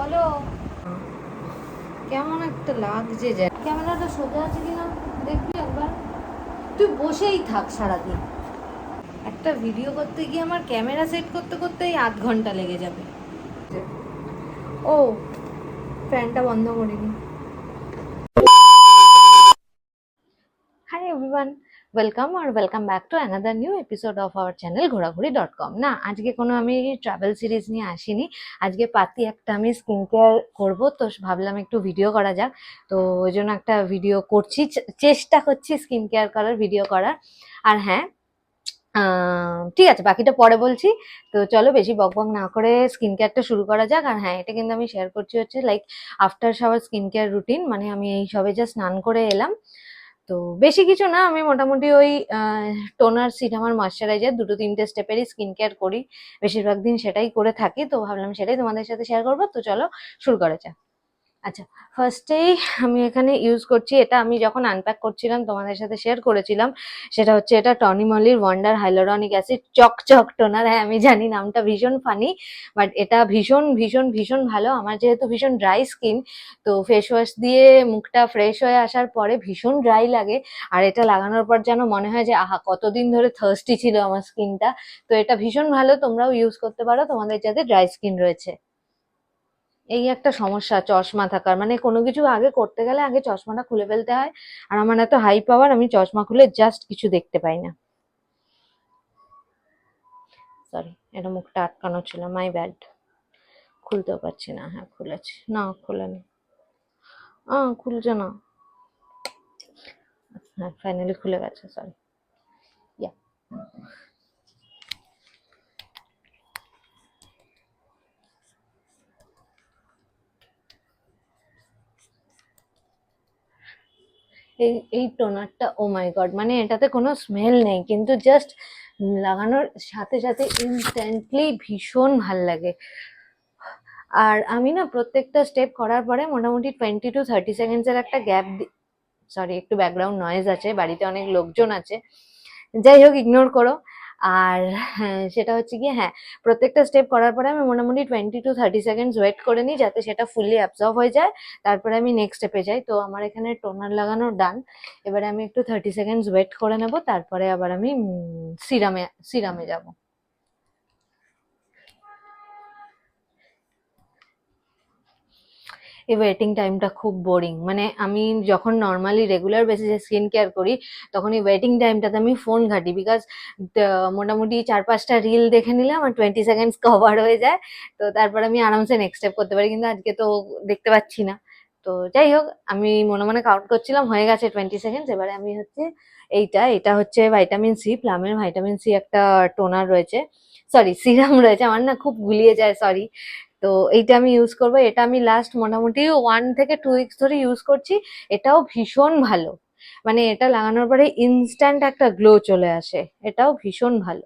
বলো কেমন একটা লাগছে, যে ক্যামেরাটা সোজা আছে কিনা দেখবি একবার। তুই বসেই থাক সারাদিন, একটা ভিডিও করতে গিয়ে আমার ক্যামেরা সেট করতে করতেই 8 ঘন্টা লেগে যাবে। ও, ফ্যানটা বন্ধ করিনি। হাই এভরিওয়ান, ওয়েলকাম আর welcome back to another new episode of our channel ঘোরাঘুরি.com। না, আজকে কোনো আমি ট্রাভেল সিরিজ নিয়ে আসিনি। আজকে পাতি একটা আমি স্কিন কেয়ার করবো, তো ভাবলাম একটু ভিডিও করা যাক। তো ওই জন্য একটা ভিডিও করছি, চেষ্টা করছি স্কিন কেয়ার করার ভিডিও করার। আর হ্যাঁ, ঠিক আছে, বাকিটা পরে বলছি। তো চলো বেশি বকবক না করে স্কিন কেয়ারটা শুরু করা যাক। আর হ্যাঁ, এটা কিন্তু আমি শেয়ার করছি হচ্ছে like after shower skin care routine, মানে আমি এই সবে জাস্ট স্নান করে এলাম। তো বেশি কিছু না, আমি মোটামুটি ওই টোনার, সিরাম আর ময়শ্চারাইজার 2-3টে স্টেপেরই স্কিন কেয়ার করি, বেশিরভাগ দিন সেটাই করে থাকি। তো ভাবলাম সেটাই তোমাদের সাথে শেয়ার করবো। তো চলো শুরু করা যাক। আচ্ছা, ফার্স্টেই আমি এখানে ইউজ করছি, এটা আমি যখন আনপ্যাক করছিলাম তোমাদের সাথে শেয়ার করেছিলাম। সেটা হচ্ছে এটা টনিমলির ওয়ান্ডার হাইলোরনিক অ্যাসিড চক টোনার। হ্যাঁ আমি জানি নামটা ভীষণ ফানি, বাট এটা ভীষণ ভীষণ ভীষণ ভালো। আমার যেহেতু ভীষণ ড্রাই স্কিন, তো ফেস ওয়াশ দিয়ে মুখটা ফ্রেশ হয়ে আসার পরে ভীষণ ড্রাই লাগে। আর এটা লাগানোর পর যেন মনে হয় যে আহা, কতদিন ধরে থার্স্টি ছিল আমার স্কিনটা। তো এটা ভীষণ ভালো, তোমরাও ইউজ করতে পারো তোমাদের যাদের ড্রাই স্কিন রয়েছে। এই একটা সমস্যা চশমা থাকার, মানে কোনো কিছু আগে করতে গেলে আগে চশমাটা খুলে ফেলতে হয়। আর আমার এত হাই পাওয়ার, আমি চশমা খুলে জাস্ট কিছু দেখতে পাই না। সরি, এটা মুখটা আটকানো ছিল, মাই ব্যাড। খুলতেও পারছি না। হ্যাঁ খুলেছি, না খুলেনি, খুলছে না। হ্যাঁ ফাইনালি খুলে গেছে, সরি। ইয়া, এই এই টোনারটা, ও মাই গড, মানে এটাতে কোনো স্মেল নেই, কিন্তু জাস্ট লাগানোর সাথে সাথে ইনস্ট্যান্টলি ভীষণ ভাল লাগে। আর আমি না প্রত্যেকটা স্টেপ করার পরে মোটামুটি 20-30 সেকেন্ডসের একটা গ্যাপ। সরি, একটু ব্যাকগ্রাউন্ড নয়েজ আছে, বাড়িতে অনেক লোকজন আছে, যাই হোক ইগনোর করো। আর হ্যাঁ, সেটা হচ্ছে গিয়ে হ্যাঁ, প্রত্যেকটা স্টেপ করার পরে আমি মোটামুটি 20-30 সেকেন্ডস ওয়েট করে নিই, যাতে সেটা ফুললি অ্যাবজর্ব হয়ে যায়। তারপরে আমি নেক্সট স্টেপে যাই। তো আমার এখানে টোনার লাগানো ডান। এবারে আমি একটু 30 সেকেন্ডস ওয়েট করে নেব, তারপরে আবার আমি সিরামে সিরামে যাব। এই ওয়েটিং টাইমটা খুব বোরিং, মানে আমি যখন নর্মালি রেগুলার বেসিসে স্কিন কেয়ার করি, তখন এই ওয়েটিং টাইমটাতে আমি ফোন ঘাঁটি, বিকজ মোটামুটি 4-5টা রিল দেখে নিলে আমার 20 সেকেন্ডস কভার হয়ে যায়। তো তারপর আমি আরামসে নেক্সট স্টেপ করতে পারি, কিন্তু আজকে তো দেখতে পাচ্ছি না। তো যাই হোক, আমি মনে মনে কাউন্ট করছিলাম, হয়ে গেছে 20 সেকেন্ডস। এবারে আমি হচ্ছে এটা হচ্ছে ভাইটামিন সি, প্লামের ভাইটামিন সি একটা টোনার রয়েছে, সরি সিরাম রয়েছে, আমার না খুব গুলিয়ে যায়, সরি। তো এইটা আমি ইউজ করবো, এটা আমি লাস্ট মোটামুটি 1 থেকে 2 উইকস ধরে ইউজ করছি। এটাও ভীষণ ভালো, মানে এটা লাগানোর পরে ইনস্ট্যান্ট একটা গ্লো চলে আসে, এটাও ভীষণ ভালো।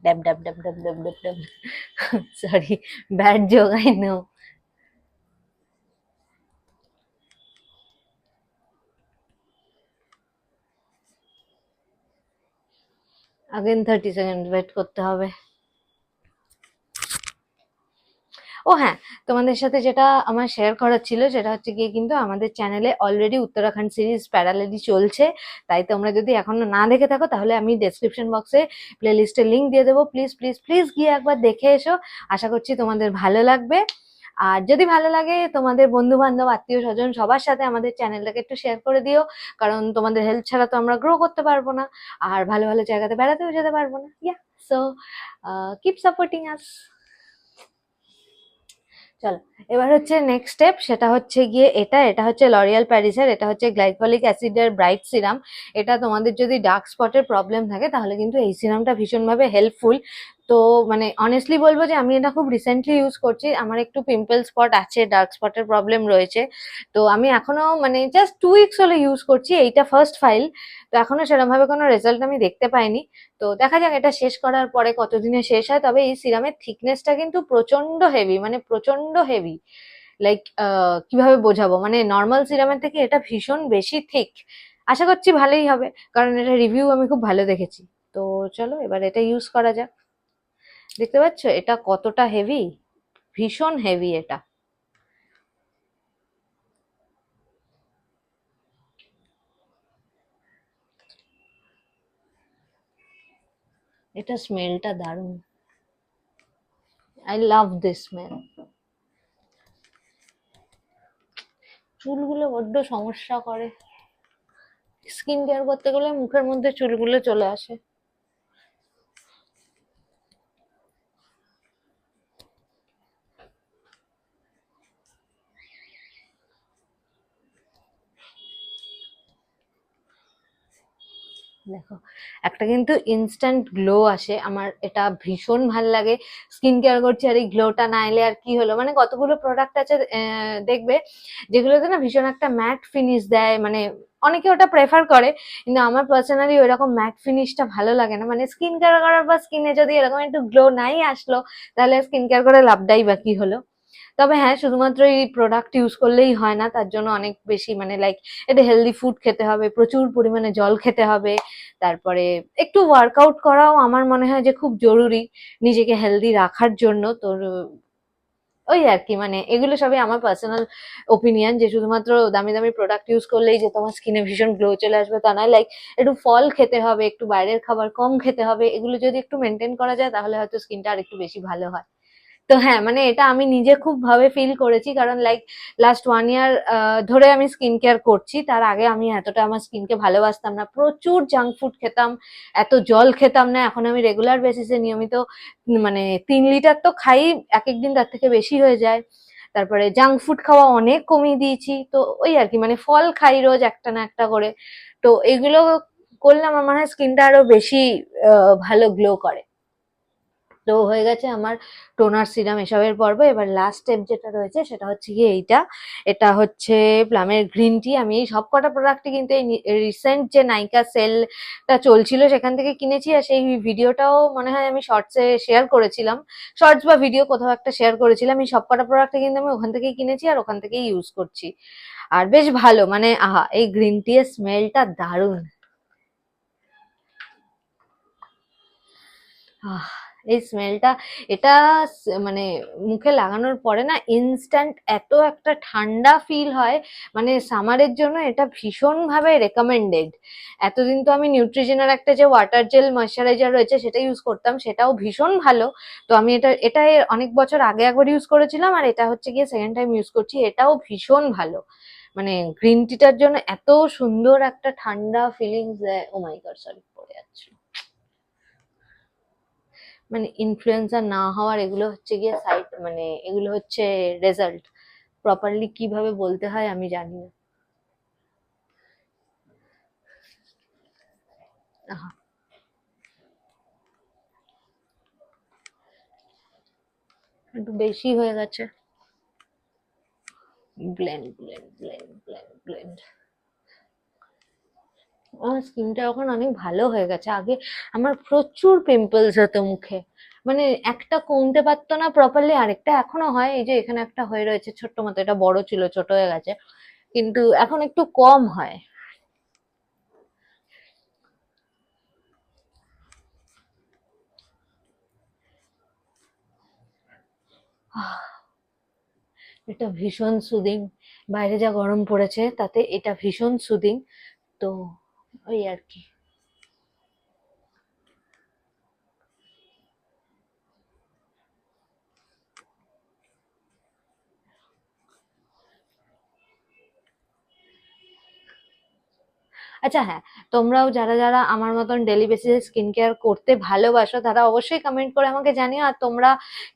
Dab dab dab dab dab dab dab. Sorry, bad joke, I know. Again 30 second wait করতে হবে। ও হ্যাঁ, তোমাদের সাথে যেটা আমার শেয়ার করার ছিল সেটা হচ্ছে গিয়ে, কিন্তু আমাদের চ্যানেলে অলরেডি উত্তরাখণ্ড সিরিজ প্যারালেলি চলছে। তাই তোমরা যদি এখনো না দেখে থাকো, তাহলে আমি ডেসক্রিপশন বক্সে প্লে লিস্টের লিঙ্ক দিয়ে দেবো, প্লিজ প্লিজ প্লিজ গিয়ে একবার দেখে এসো। আশা করছি তোমাদের ভালো লাগবে। আর যদি ভালো লাগে, তোমাদের বন্ধু বান্ধব, আত্মীয় স্বজন সবার সাথে আমাদের চ্যানেলটাকে একটু শেয়ার করে দিও, কারণ তোমাদের হেল্প ছাড়া তো আমরা গ্রো করতে পারবো না, আর ভালো ভালো জায়গাতে বেড়াতেও যেতে পারবো না। ইয়া, সো কিপ সাপোর্টিং আস। চলো, এবার হচ্ছে নেক্সট স্টেপ, সেটা হচ্ছে গিয়ে এটা হচ্ছে লরিয়াল প্যারিসের, এটা হচ্ছে গ্লাইকোলিক অ্যাসিডের ব্রাইট সিরাম। এটা তোমাদের যদি ডার্ক স্পটের প্রবলেম থাকে, তাহলে কিন্তু এই সিরামটা ভীষণভাবে হেল্পফুল। তো মানে অনেস্টলি বলবো যে আমি এটা খুব রিসেন্টলি ইউজ করছি। আমার একটু পিম্পল স্পট আছে, ডার্ক স্পটের প্রবলেম রয়েছে। তো আমি এখনো মানে জাস্ট 2 উইকস হলো ইউজ করছি, এইটা ফার্স্ট ফাইল। তো এখনো সেরকম ভাবে কোনো রেজাল্ট আমি দেখতে পাইনি। তো দেখা যাক এটা শেষ করার পরে কতদিনে শেষ হয়। তবে এই সিরামের থিকনেসটা কিন্তু প্রচন্ড হেভি, মানে প্রচন্ড হেভি। লাইক কিভাবে বোঝাবো, মানে নর্মাল সিরামের থেকে এটা ভীষণ বেশি থিক। আশা করছি ভালোই হবে, কারণ এটা রিভিউ আমি খুব ভালো দেখেছি। তো চলো এবার এটা ইউজ করা যাক। দেখতে পাচ্ছ এটা কতটা হেভি, ভীষণ হেভি এটা। এটা স্মেলটা দারুণ, আই লাভ দিস স্মেল। চুলগুলো বড্ড সমস্যা করে, স্কিন কেয়ার করতে গেলে মুখের মধ্যে চুলগুলো চলে আসে। দেখো একটা কিন্তু ইনস্ট্যান্ট গ্লো আসে, আমার এটা ভীষণ ভাল লাগে। স্কিন কেয়ার করছি আর এই গ্লোটা না এলে আর কি হলো, মানে কতগুলো প্রোডাক্ট আছে দেখবে যেগুলোতে না ভীষণ একটা ম্যাট ফিনিশ দেয়, মানে অনেকে ওটা প্রেফার করে, কিন্তু আমার পার্সোনালি ওইরকম ম্যাট ফিনিশটা ভালো লাগে না। মানে স্কিন কেয়ার করার পর স্কিনে যদি এরকম একটু গ্লো নাই আসলো, তাহলে স্কিন কেয়ার করে লাভটাই বা কি হলো। তবে হ্যাঁ, শুধুমাত্র এই প্রোডাক্ট ইউজ করলেই হয় না, তার জন্য অনেক বেশি মানে লাইক এটা হেলদি ফুড খেতে হবে, প্রচুর পরিমাণে জল খেতে হবে, তারপরে একটু ওয়ার্কআউট করাও আমার মনে হয় যে খুব জরুরি নিজেকে হেলদি রাখার জন্য। তো ওই আর কি, মানে এগুলো সবই আমার পার্সোনাল ওপিনিয়ন, যে শুধুমাত্র দামি দামি প্রোডাক্ট ইউজ করলেই যে তোমার স্কিনে ভীষণ গ্লো চলে আসবে তা নয়। লাইক একটু ফল খেতে হবে, একটু বাইরের খাবার কম খেতে হবে, এগুলো যদি একটু মেনটেন করা যায় তাহলে হয়তো স্কিনটা আর একটু বেশি ভালো হয়। তো হ্যাঁ, মানে এটা আমি নিজে খুব ভাবে ফিল করেছি, কারণ লাইক লাস্ট 1 ইয়ার ধরে আমি স্কিন কেয়ার করছি। তার আগে আমি এতটা আমার স্কিনকে ভালোবাসতাম না, প্রচুর জাঙ্ক ফুড খেতাম, এত জল খেতাম না। এখন আমি রেগুলার বেসিসে নিয়মিত মানে 3 লিটার তো খাই, এক এক দিন তার থেকে বেশি হয়ে যায়। তারপরে জাঙ্ক ফুড খাওয়া অনেক কমিয়ে দিয়েছি। তো ওই আর কি, মানে ফল খাই রোজ একটা না একটা করে। তো এগুলো করলে আমার মনে হয় স্কিনটা আরো বেশি ভালো গ্লো করে। তো হয়ে গেছে আমার টোনার সিরাম এসবের পর্ব। এবার লাস্ট স্টেপ যেটা রয়েছে সেটা হচ্ছে গিয়ে এইটা। এটা হচ্ছে প্লামের গ্রিন টি। আমি এই সব কটা প্রোডাক্টই কিন্তু এই রিসেন্ট যে নাইকা সেলটা চলছিল সেখান থেকে কিনেছি, আর সেই ভিডিওটাও মনে হয় আমি শর্টসে শেয়ার করেছিলাম, শর্টস বা ভিডিও কোথাও একটা শেয়ার করেছিলাম। এই সব কটা প্রোডাক্টই কিন্তু আমি ওখান থেকেই কিনেছি আর ওখান থেকেই ইউজ করছি। আর বেশ ভালো, মানে আহা, এই গ্রিন টি এর স্মেলটা দারুণ। আহ! এই স্মেলটা, এটা মানে মুখে লাগানোর পরে না ইনস্ট্যান্ট এত একটা ঠান্ডা ফিল হয়, মানে সামারের জন্য এটা ভীষণ ভাবে রেকমেন্ডেড। এতদিন তো আমি নিউট্রিজেনার একটা যে ওয়াটার জেল ময়শ্চারাইজার রয়েছে সেটা ইউজ করতাম, সেটাও ভীষণ ভালো। তো আমি এটা এর অনেক বছর আগে একবার ইউজ করেছিলাম, আর এটা হচ্ছে গিয়ে সেকেন্ড টাইম ইউজ করছি, এটাও ভীষণ ভালো। মানে গ্রিন টিটার জন্য এত সুন্দর একটা ঠান্ডা ফিলিংস দেয়। ও মাই গড, সরি পড়ে যাচ্ছে। মানে ইনফ্লুয়েন্সার না হওয়ার এগুলো হচ্ছে গিয়ে সাইড, মানে এগুলো হচ্ছে রেজাল্ট। প্রপারলি কিভাবে বলতে হয় আমি জানি না। আহা, একটু বেশি হয়ে গেছে। Blend blend blend blend blend. আমার স্কিনটা এখন অনেক ভালো হয়ে গেছে। আগে আমার প্রচুর পিম্পলস হতো মুখে, মানে একটা কমতে পারতো না প্রপারলি, আরেকটা এখনো হয়, এই যে এখানে একটা হয়ে রয়েছে ছোট্ট মতো, এটা বড় ছিল ছোট হয়ে গেছে, কিন্তু এখন একটু কম হয়। আহ, এটা ভীষণ সুদিং, বাইরে যা গরম পড়েছে তাতে এটা ভীষণ সুদিং। তো ওই আর কি। আচ্ছা হ্যাঁ, তোমরাও যারা যারা আমার মতন ডেলি বেসিসে স্কিন কেয়ার করতে ভালোবাসো তারা অবশ্যই কমেন্ট করে আমাকে জানিও। আর তোমরা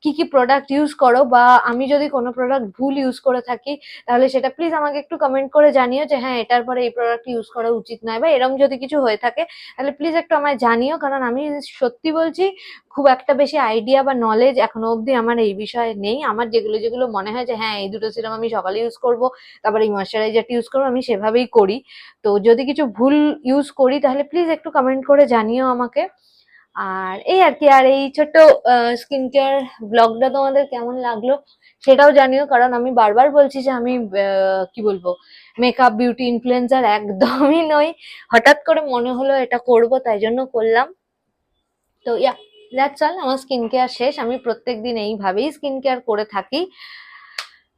কি কি প্রোডাক্ট ইউজ করো, বা আমি যদি কোনো প্রোডাক্ট ভুল ইউজ করে থাকি তাহলে সেটা প্লিজ আমাকে একটু কমেন্ট করে জানিও, যে হ্যাঁ এটার পরে এই প্রোডাক্ট ইউজ করা উচিত নয়, বা এরকম যদি কিছু হয়ে থাকে তাহলে প্লিজ একটু আমায় জানিও। কারণ আমি সত্যি বলছি, খুব একটা বেশি আইডিয়া বা নলেজ এখনো অবধি আমার এই বিষয়ে নেই। আমার যেগুলো যেগুলো মনে হয় যে হ্যাঁ এই দুটো সিরাম আমি সকালে ইউজ করব, তারপর এই ময়শ্চারাইজারটা ইউজ করবো, আমি সেভাবেই করি। তো যদি কিছু ভুল ইউজ করি তাহলে প্লিজ একটু কমেন্ট করে জানিও আমাকে। আর এই আর কি, আর এই ছোট্ট স্কিন কেয়ার ব্লগটা তোমাদের কেমন লাগলো সেটাও জানিও, কারণ আমি বারবার বলছি যে আমি কি বলবো, মেকআপ বিউটি ইনফ্লুয়েন্সার একদমই নই। হঠাৎ করে মনে হলো এটা করব, তাই জন্য করলাম। তো ইয়া, দ্যাটস অল। আমার স্কিন কেয়ার শেষ। আমি প্রত্যেকদিন এইভাবেই স্কিন কেয়ার করে থাকি।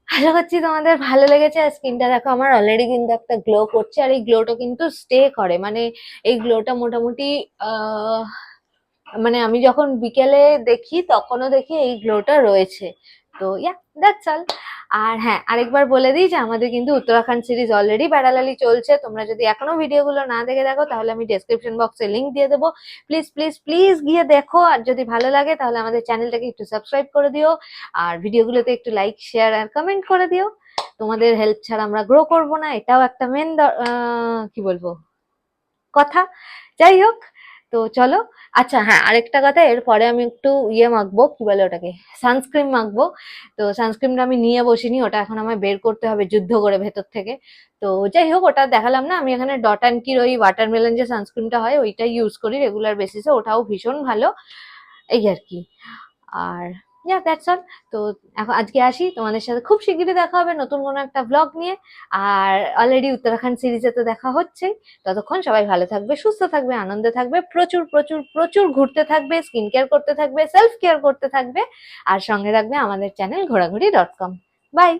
আশা করছি তোমাদের ভালো লেগেছে। আর স্কিনটা দেখো আমার অলরেডি কিন্তু একটা গ্লো করছে, আর এই গ্লোটা কিন্তু স্টে করে, মানে এই গ্লোটা মোটামুটি আহ মানে আমি যখন বিকেলে দেখি তখনও দেখি এই গ্লোটা রয়েছে। তো ইয়া, দ্যাটস অল। আর হ্যাঁ, আরেকবার বলে দিই যে আমাদের কিন্তু উত্তরাখণ্ড সিরিজ অলরেডি প্যারালালি চলছে। তোমরা যদি এখনো ভিডিওগুলো না দেখে দেখো তাহলে আমি ডেসক্রিপশন বক্সে লিংক দিয়ে দেবো। প্লিজ প্লিজ প্লিজ গিয়ে দেখো, আর যদি ভালো লাগে তাহলে আমাদের চ্যানেলটাকে একটু সাবস্ক্রাইব করে দিও, আর ভিডিওগুলোতে একটু লাইক শেয়ার আর কমেন্ট করে দিও। তোমাদের হেল্প ছাড়া আমরা গ্রো করবো না, এটাও একটা মেন কি বলবো কথা। যাই হোক, তো চলো। আচ্ছা হ্যাঁ, আরেকটা কথা, এরপরে আমি একটু ইয়ে মাখবো, কি বলে ওটাকে, সানস্ক্রিন মাখবো। তো সানস্ক্রিনটা আমি নিয়ে বসিনি, ওটা এখন আমায় বের করতে হবে যুদ্ধ করে ভেতর থেকে। তো যাই হোক, ওটা দেখালাম না। আমি এখানে ডট অ্যান্ড কির ওই ওয়াটারমেলন যে সানস্ক্রিনটা হয় ওইটাই ইউজ করি রেগুলার বেসিসে, ওটাও ভীষণ ভালো। এই আর কি। আর ইয়া, দ্যাটস অল। তো এখন আজকে আসি, তোমাদের সাথে খুব শিগগিরই দেখা হবে নতুন কোনো একটা ব্লগ নিয়ে। আর অলরেডি উত্তরাখণ্ড সিরিজে তো দেখা হচ্ছে। ততক্ষণ সবাই ভালো থাকবে, সুস্থ থাকবে, আনন্দে থাকবে, প্রচুর প্রচুর প্রচুর ঘুরতে থাকবে, স্কিন কেয়ার করতে থাকবে, সেলফ কেয়ার করতে থাকবে, আর সঙ্গে রাখবে আমাদের চ্যানেল ঘোরাঘুরি.com। বাই।